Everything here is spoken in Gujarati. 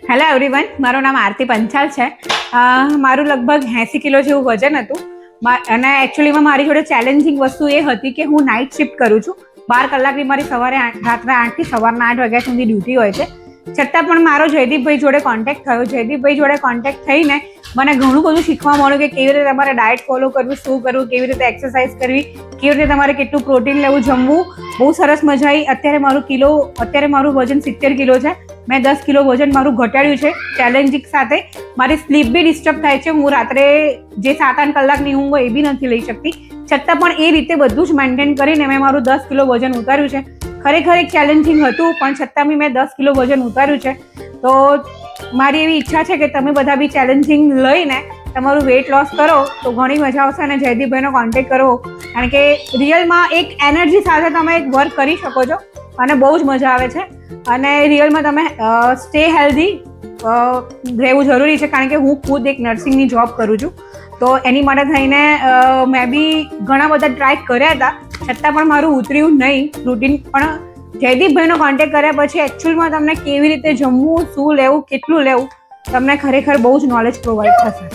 હેલો એવરીવન, મારું નામ આરતી પંચાલ છે. મારું લગભગ 80 કિલો જેવું વજન હતું અને એકચ્યુઅલીમાં મારી જોડે ચેલેન્જિંગ વસ્તુ એ હતી કે હું નાઇટ શિફ્ટ કરું છું. 12 કલાકની મારી રાત્રે 8 થી સવારના 8 વાગ્યા સુધી ડ્યુટી હોય છે. છતાં પણ મારો જયદીપભાઈ જોડે કોન્ટેક્ટ થયો. જયદીપભાઈ જોડે કોન્ટેક્ટ થઈને મને ઘણું બધું શીખવા મળ્યું કે કેવી રીતે તમારે ડાયટ ફોલો કરવું, શું કરવું, કેવી રીતે એક્સરસાઇઝ કરવી, કેવી રીતે તમારે કેટલું પ્રોટીન લેવું, જમવું. બહુ સરસ મજા આવી. અત્યારે મારું વજન 70 કિલો છે. મેં 10 કિલો વજન મારું ઘટાડ્યું છે ચેલેન્જિંગ સાથે. મારી સ્લીપ બી ડિસ્ટર્બ થાય છે. હું રાત્રે જે 7-8 કલાકની ઊંઘ હોય એ બી નથી લઈ શકતી. છતાં પણ એ રીતે બધું જ મેન્ટેન કરીને મેં મારું 10 કિલો વજન ઉતાર્યું છે. ખરેખર એક ચેલેન્જિંગ હતું, પણ છતાં બી મેં 10 કિલો વજન ઉતાર્યું છે. તો મારી એવી ઈચ્છા છે કે તમે બધા બી ચેલેન્જિંગ લઈને તમારું વેઇટ લોસ કરો તો ઘણી મજા આવશે. અને જયદીપભાઈનો કોન્ટેક્ટ કરો, કારણ કે રિયલમાં એક એનર્જી સાથે તમે એક વર્ક કરી શકો છો અને બહુ જ મજા આવે છે. અને રિયલમાં તમે સ્ટે હેલ્ધી રહેવું જરૂરી છે, કારણ કે હું ખુદ એક નર્સિંગની જોબ કરું છું. તો એની માટે થઈને મેં બી ઘણા બધા ટ્રાય કર્યા હતા, છતાં પણ મારું ઉતર્યું નહીં રૂટીન. પણ જયદીપભાઈનો કોન્ટેક્ટ કર્યા પછી એકચ્યુઅલમાં તમને કેવી રીતે જમવું, શું લેવું, કેટલું લેવું, તમને ખરેખર બહુ જ નોલેજ પ્રોવાઈડ થશે.